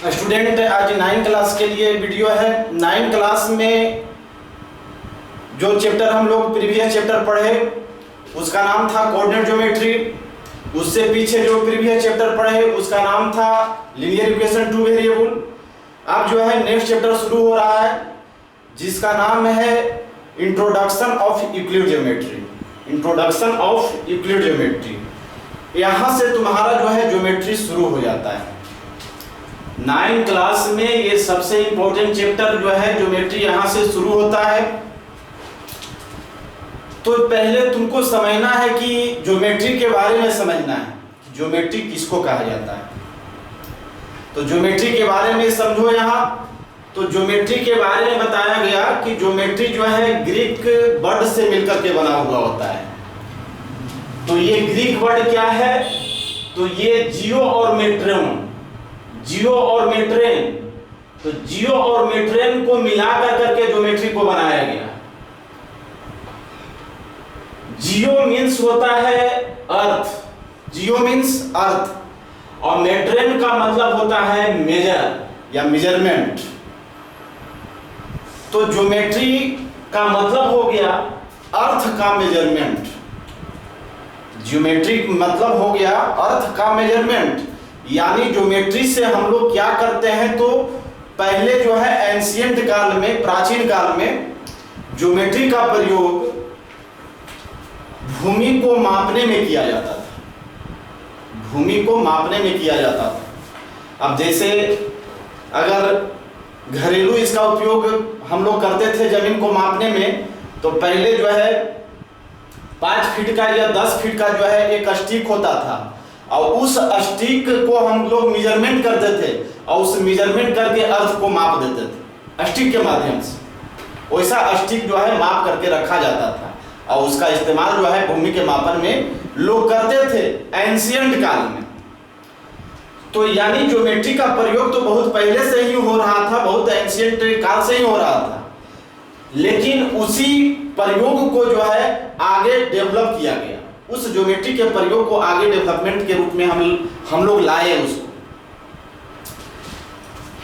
Student आज 9 class के लिए वीडियो है। 9 क्लास में जो चैप्टर हम लोग प्रीवियस चैप्टर पढ़े उसका नाम था कोऑर्डिनेट ज्योमेट्री। उससे पीछे जो प्रीवियस चैप्टर पढ़े उसका नाम था लीनियर इक्वेशन टू वेरिएबल। अब जो है नेक्स्ट चैप्टर शुरू हो रहा है जिसका नाम है introduction of Euclid geometry. Introduction of Euclid geometry, यहाँ से तुम्हारा जो है ज्योमेट्री शुरू हो जाता है। 9 क्लास में ये सबसे इंपॉर्टेंट चैप्टर जो है ज्योमेट्री यहाँ से शुरू होता है। तो पहले तुमको समझना है कि ज्योमेट्री के बारे में समझना है, ज्योमेट्री किसको कहा जाता है। तो ज्योमेट्री के बारे में समझो। यहाँ तो ज्योमेट्री के बारे में बताया गया कि ज्योमेट्री जो है ग्रीक वर्ड से मिलकर के बना हुआ होता है। तो ये ग्रीक वर्ड क्या है? तो ये जियो और मेट्रेन, जियो और मेट्रेन, तो जियो और मेट्रेन को मिलाकर करके ज्योमेट्री को बनाया गया। जियो मीन्स होता है अर्थ, जियो मीन्स अर्थ, और मेट्रेन का मतलब होता है मेजर या मेजरमेंट। तो ज्योमेट्री का मतलब हो गया अर्थ का मेजरमेंट। ज्योमेट्री मतलब हो गया अर्थ का मेजरमेंट, यानी ज्योमेट्री से हम लोग क्या करते हैं। तो पहले जो है एंशिएंट काल में, प्राचीन काल में ज्योमेट्री का प्रयोग भूमि को मापने में किया जाता था। भूमि को मापने में किया जाता था। अब जैसे अगर घरेलू इसका उपयोग हम लोग करते थे जमीन को मापने में, तो पहले जो है 5 फीट का या 10 फीट का जो है एक स्टिक होता था, और उस स्टिक को हम लोग मेजरमेंट करते थे और उस मेजरमेंट करके अर्थ को माप देते थे स्टिक के माध्यम से। वैसा स्टिक जो है माप करके रखा जाता था और उसका इस्तेमाल जो है भूमि के मापन में लोग करते थे एंशिएंट काल में। तो यानी ज्योमेट्री का प्रयोग तो बहुत पहले से ही हो रहा था, बहुत एंशिएंट काल से ही हो रहा था, लेकिन उसी प्रयोग को जो है आगे डेवलप किया गया। उस ज्योमेट्री के प्रयोग को आगे डेवलपमेंट के रूप में हम लोग लाए उसको।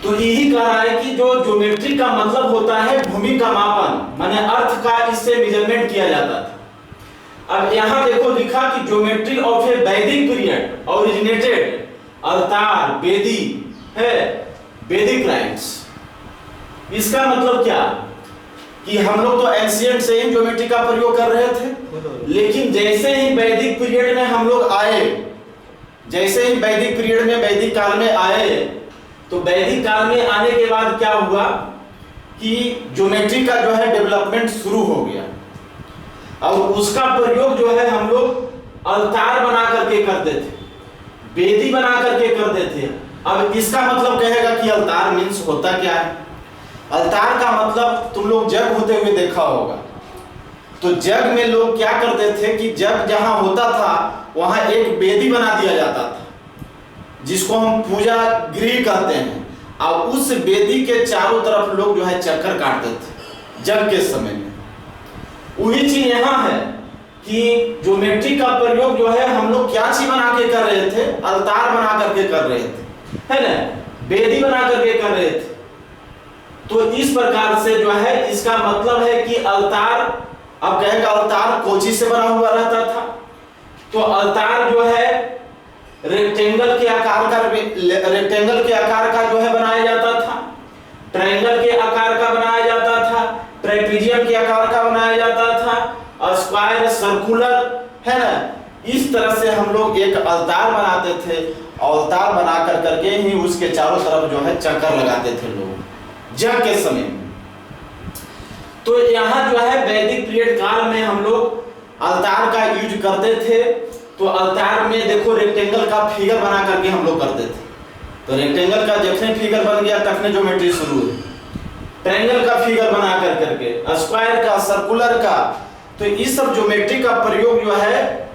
तो यही कह रहा है कि जो ज्योमेट्री का मतलब होता है भूमि का मापन, माने अर्थ का इससे मेजरमेंट किया जाता था। अब यहाँ देखो लिखा कि ज्योमेट्री ऑफ ए वैदिक पीरियड ओरिजिनेटेड, अवतार वेदी है, वैदिक राइट्स। इसका मतलब क्या कि हम लोग तो एंशिएंट से ही ज्योमेट्री का प्रयोग कर रहे थे, लेकिन जैसे ही वैदिक पीरियड में हम लोग आए, जैसे ही वैदिक पीरियड में वैदिक काल में आए, तो वैदिक काल में आने के बाद क्या हुआ कि ज्योमेट्री का जो है डेवलपमेंट शुरू हो गया और उसका प्रयोग जो है हम लोग अवतार बना करके करते थे, वेदी बना करके करते थे। अब इसका मतलब कहेगा कि अवतार मीन्स होता क्या है। अवतार का मतलब तुम लोग जग होते हुए देखा होगा। तो जग में लोग क्या करते थे कि जग जहां होता था वहां एक वेदी बना दिया जाता था जिसको हम पूजा गृह कहते हैं, और उस वेदी के चारों तरफ लोग जो है चक्कर काटते थे जग के समय में। वही चीज यहाँ है कि ज्योमेट्री का प्रयोग जो है हम लोग क्या चीज बना के कर रहे थे, अवतार बना करके कर रहे थे, है ना, वेदी बना करके कर रहे थे। तो इस प्रकार से जो है इसका मतलब है कि अवतार, अब कहेगा अवतार कोची से बना हुआ रहता था। तो अवतार जो है रेक्टेंगल के आकार का जो है बनाया जाता था, ट्रायंगल के आकार का बनाया जाता था, ट्रापेजियम के आकार का बनाया जाता था, और स्क्वायर, सर्कुलर, है ना। इस तरह से हम लोग एक अवतार बनाते थे। अवतार बना कर करके ही उसके चारों तरफ जो है चक्कर लगाते थे लोग जग के समय में। तो यहाँ जो है वैदिक पीरियड काल में हम लोग अवतार का यूज करते थे। तो अवतार में देखो रेक्टेंगल का फिगर बना करके हम लोग करते थे। तो रेक्टेंगल का जैसे फिगर बन गया तखने ज्योमेट्री शुरू हुई। ट्रायंगल का फिगर बना कर करके, स्क्वायर का, सर्कुलर का, तो इस सब ज्योमेट्री का प्रयोग जो है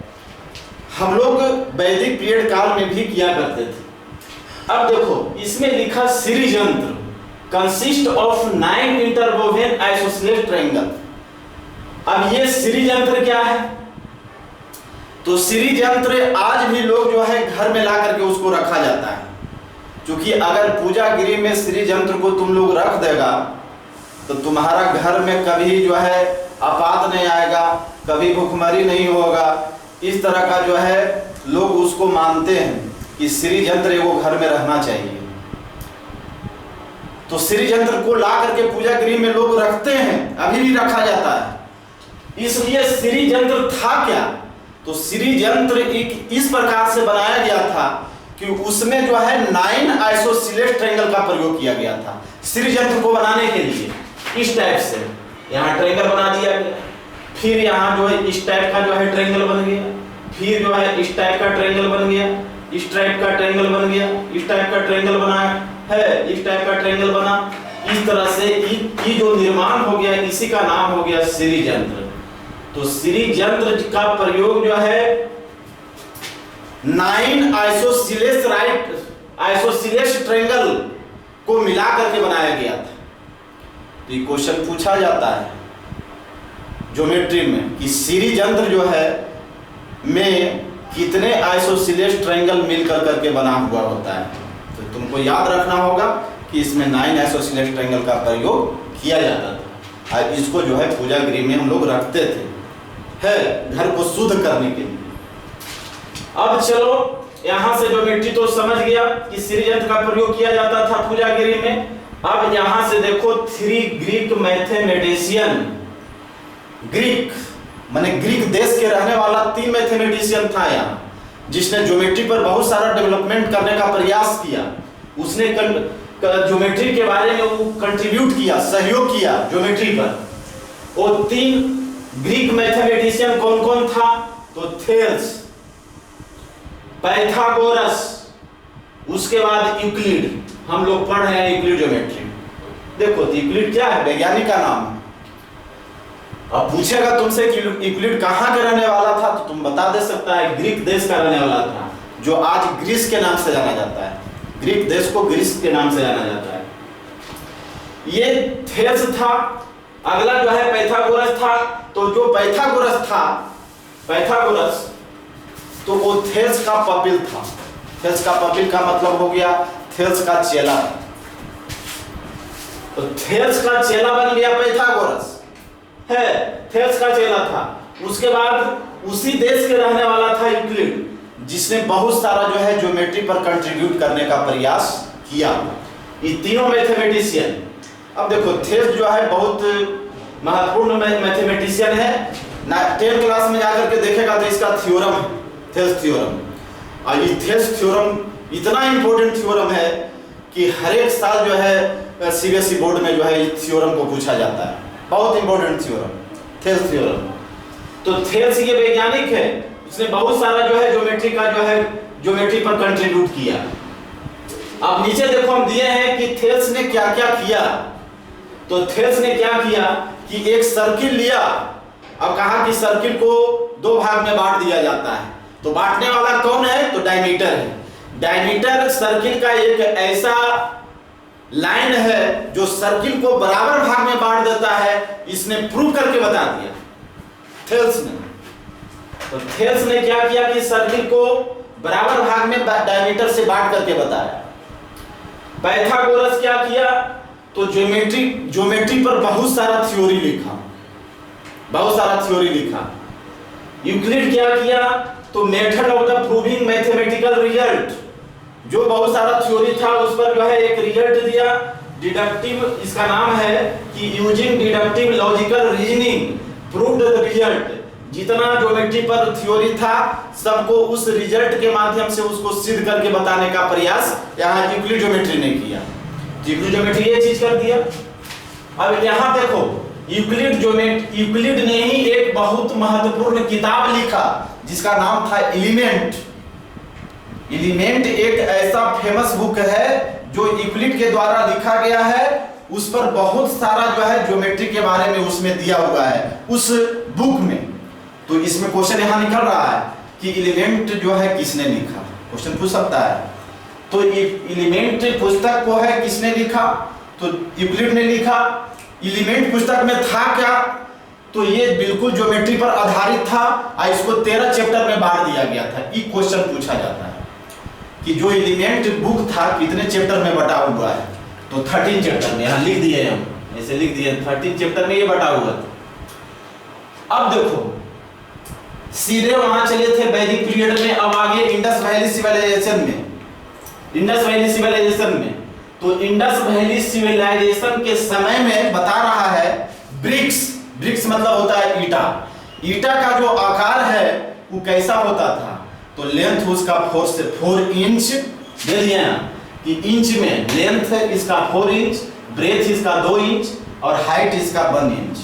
हम लोग वैदिक पीरियड काल में भी किया करते थे। अब देखो इसमें लिखा सीरीज यंत्र कंसिस्ट ऑफ 9 इंटरवोवेन आइसोसेलेस ट्रायंगल। अब ये सीरीज यंत्र क्या है? तो सीरीज यंत्र आज भी लोग जो है घर में ला करके उसको रखा जाता है। क्योंकि अगर पूजा गृह में श्री यंत्र को तुम लोग रख देगा तो तुम्हारा घर में कभी जो है आपात नहीं आएगा, कभी भूखमरी नहीं होगा। इस तरह का जो है लोग उसको मानते हैं कि श्री यंत्र वो घर में रहना चाहिए। तो श्री यंत्र को ला करके पूजा गृह में लोग रखते हैं, अभी भी रखा जाता है। इसलिए श्री यंत्र था क्या? तो श्री यंत्र एक इस प्रकार से बनाया गया था कि उसमें जो है 9 आइसोसेलेस ट्रायंगल का प्रयोग किया गया था श्री यंत्र को बनाने के लिए। इस टाइप से यहाँ ट्रायंगल बना दिया गया, फिर यहाँ जो है इस टाइप का जो है ट्रायंगल बन गया, फिर जो है इस टाइप का ट्रायंगल बन गया, इस टाइप का ट्रायंगल बन गया, इस टाइप का ट्रायंगल बना है, इस टाइप का ट्रायंगल बना। इस तरह से ये जो निर्माण हो गया इसी का नाम हो गया श्री यंत्र। तो श्री यंत्र का प्रयोग जो है 9 आइसोसेलेस ट्रायंगल को मिला करके बनाया गया था। तो ये क्वेश्चन पूछा जाता है ज्योमेट्री में कि श्री यंत्र जो है में कितने आइसोसेलेस ट्रायंगल मिलकर करके बना हुआ होता है। तो तुमको याद रखना होगा कि इसमें 9 आइसोसेलेस ट्रायंगल का प्रयोग किया जाता था और इसको जो है पूजा गृह में हम लोग रखते थे घर को शुद्ध करने के लिए। अब चलो यहाँ से ज्योमेट्री तो समझ गया कि श्री यंत्र का प्रयोग किया जाता था पूजा गृह में। अब यहाँ से देखो 3 ग्रीक मैथमेटिशियन, ग्रीक माने ग्रीक देश के रहने वाला 3 मैथमेटिशियन था यहाँ, जिसने ज्योमेट्री पर बहुत सारा डेवलपमेंट करने का प्रयास किया। उसने ज्योमेट्री के बारे में वो कंट्रीब्यूट किया, सहयोग किया ज्योमेट्री पर। वो 3 ग्रीक मैथमेटिशियन कौन कौन था? तो थेल्स, पाइथागोरस, उसके बाद यूक्लिड। हम लोग पढ़ रहे हैं यूक्लिड ज्योमेट्री। देखो यूक्लिड क्या है? वैज्ञानिक का नाम। अब पूछेगा तुमसे कि यूक्लिड कहाँ का रहने वाला था, तो तुम बता दे सकता है ग्रीक देश का रहने वाला था, जो आज ग्रीस के नाम से जाना जाता है। ग्रीक देश को ग्रीस के नाम से जाना जाता है। ये थेल्स था। अगला जो है पाइथागोरस था। तो जो पाइथागोरस था, पाइथागोरस तो वो थेल्स का पपिल था। थेल्स का पपिल का मतलब हो गया थेल्स का चेला। तो थेल्स का चेला बन गया पाइथागोरस है, थेल्स का चेला था। उसके बाद उसी देश के रहने वाला था यूक्लिड, जिसने बहुत सारा जो है ज्योमेट्री पर कंट्रीब्यूट करने का प्रयास किया। ये तीनों मैथमेटिशियन। अब देखो थेल्स जो है बहुत महत्वपूर्ण मैथमेटिशियन है ना। 10th क्लास में जाकर के देखेगा तो इसका थ्योरम है, थेल्स थ्योरम। और ये थेल्स थ्योरम इतना इंपॉर्टेंट थ्योरम है कि हर एक साल जो है सीबीएसई बोर्ड में जो है इस थ्योरम को पूछा जाता है। बहुत इंपॉर्टेंट थ्योरम, थेल्स थ्योरम। तो थेल्स ये वैज्ञानिक है, उसने बहुत सारा जो है ज्योमेट्री का जो है ज्योमेट्री पर कंट्रीब्यूट किया। अब नीचे देखो हम दिए हैं कि थेल्स ने क्या क्या किया। तो थेल्स ने क्या किया कि एक सर्किल लिया। अब कहा कि सर्किल को 2 भाग में बांट दिया जाता है। तो बांटने वाला कौन है? तो डायमीटर है। डायमीटर सर्किल का एक ऐसा लाइन है जो सर्किल को बराबर भाग में बांट देता है। इसने प्रूव करके बता दिया थेल्स ने। तो थेल्स ने क्या किया कि सर्किल को बराबर भाग में डायमीटर से बांट करके बताया। पाइथागोरस क्या किया? तो ज्योमेट्री पर बहुत सारा थ्योरी लिखा, बहुत सारा थ्योरी लिखा। यूक्लिड क्या किया? तो method of the proving mathematical result, जो बहुत सारा थ्योरी था उस पर जो है एक रिजल्ट दिया। डिडक्टिव इसका नाम है कि using deductive logical reasoning proved the result. जितना ज्योमेट्री पर थ्योरी था सबको उस रिजल्ट के माध्यम से उसको सिद्ध करके बताने का प्रयास यहाँ यूक्लिड ज्योमेट्री ने किया। यूक्लिड ज्योमेट्री ये चीज कर दिया। अब यहाँ देखो यूक्लिड ने ही एक बहुत महत्वपूर्ण किताब लिखा जिसका नाम था एलिमेंट। एलिमेंट एक ऐसा फेमस बुक है जो यूक्लिड के द्वारा लिखा गया है। उस पर बहुत सारा जो है ज्योमेट्री के बारे में उसमें दिया हुआ है उस बुक में। तो इसमें क्वेश्चन यहाँ निकल रहा है कि एलिमेंट जो है किसने लिखा, क्वेश्चन पूछ सकता है। तो एलिमेंट पुस्तक को है किसने लिखा? तो यूक्लिड ने लिखा। एलिमेंट पुस्तक में था क्या? तो ये बिल्कुल ज्योमेट्री पर आधारित था और इसको 13 चैप्टर में बांट दिया गया था। ये क्वेश्चन पूछा जाता है कि जो एलिमेंट बुक था कितने चैप्टर में बटा हुआ है, तो 13 चैप्टर में, यहाँ लिख दिए हम, ऐसे लिख दिए 13 चैप्टर में ये बटा हुआ था। अब देखो सीधे वहां चले थे वैदिक पीरियड में, अब आगे इंडस वैली सिविलाइजेशन में। इंडस वैली सिविलाइजेशन में, तो इंडस वैली सिविलाइजेशन के समय में बता रहा है ब्रिक्स, ब्रिक्स मतलब होता है ईटा, ईटा का जो आकार है वो कैसा होता था, तो लेंथ उसका 4 से 4 इंच दे दिया कि इंच में लेंथ इसका 4 इंच, ब्रेथ इसका 2 इंच और हाइट इसका 1 इंच।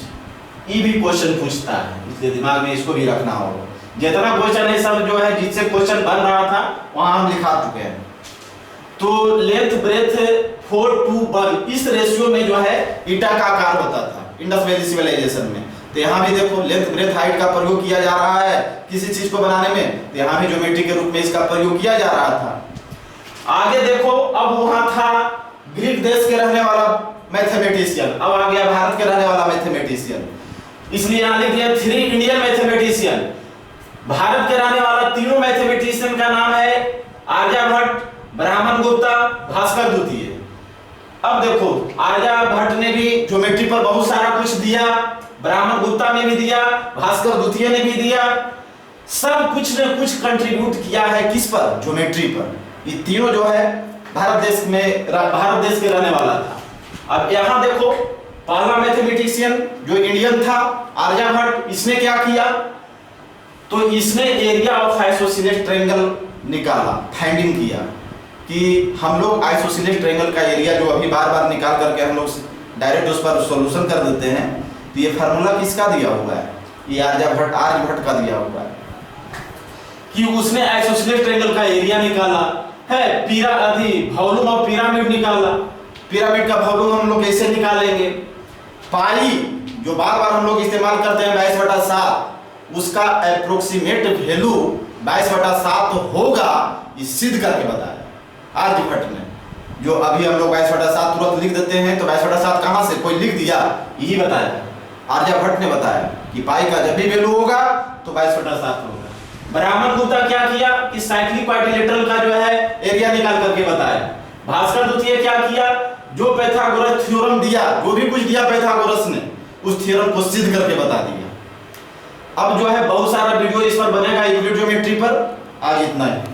ये भी क्वेश्चन पूछता है, इसलिए दिमाग में इसको भी रखना होगा। जितना क्वेश्चन है सब जो है जिससे क्वेश्चन बन रहा था वहां हम लिखा चुके हैं। तो लेंथ ब्रेथ 4 to 1 इस रेशियो में जो है ईटा का आकार होता था इंडस वैली सिविलाइजेशन में। तो यहाँ भी देखो लेंथ ब्रेथ हाइट का प्रयोग किया जा रहा है किसी चीज को बनाने में, तो यहाँ भी ज्योमेट्री के रूप में इसका प्रयोग किया जा रहा था। आगे देखो अब वहां था ग्रीक देश के रहने वाला मैथमेटिशियन, अब आ गया भारत के रहने वाला मैथमेटिशियन, इसलिए यहाँ लिख दिया 3 इंडियन मैथमेटिशियन। भारत के रहने वाला तीनों मैथमेटिशियन का नाम है आर्यभट्ट, ब्राह्मण गुप्ता, भास्कर द्वितीय। अब देखो आर्यभट्ट ने भी ज्योमेट्री पर बहुत सारा कुछ दिया, ब्राह्मण गुप्ता ने भी दिया, भास्कर द्वितीय ने भी दिया, सब कुछ ने कुछ कंट्रीब्यूट किया है किस पर, ज्योमेट्री पर। ये तीनों जो है भारत देश के रहने वाला था। अब यहाँ देखो पहला मैथमेटिशियन जो इंडियन था आर्यभट्ट, इसने क्या किया, तो इसने एरिया ऑफ आइसोसेलेस ट्रायंगल निकाला, फाइंडिंग किया कि हम लोग आइसोसेलेस ट्रायंगल का एरिया जो अभी बार बार निकाल करके हम लोग डायरेक्ट उस पर सॉल्यूशन कर देते हैं, तो ये फार्मूला किसका दिया हुआ है, ये आर्यभट्ट का दिया हुआ है कि उसने आइसोसेलेस ट्रायंगल का एरिया निकाला है, वॉल्यूम ऑफ पिरामिड निकाला। पिरामिड का वॉल्यूम हम लोग कैसे निकालेंगे, पाई जो बार बार हम लोग इस्तेमाल करते हैं 22/7, उसका अप्रोक्सीमेट वैल्यू 22/7 होगा, ये सिद्ध करके बताया आर्यभट्ट ने। जो अभी हम लोग 22/7 तुरंत लिख देते हैं, तो 22/7 कहां से कोई लिख दिया, यही बताया आर्यभट्ट ने बताया कि पाई का जब भी वैल्यू होगा तो 22/7 होगा। ब्राह्मण गुप्ता क्या किया कि साइक्लिक क्वाड्रिलेटरल का जो है एरिया निकाल करके बताया। भास्कर द्वितीय क्या किया, जो पाइथागोरस थ्योरम दिया, जो भी कुछ दिया पाइथागोरस ने, उस थ्योरम को सिद्ध करके बता दिया। अब जो है बहुत सारा वीडियो इस पर बनेगा यूक्लिड ज्योमेट्री पर। आज इतना ही।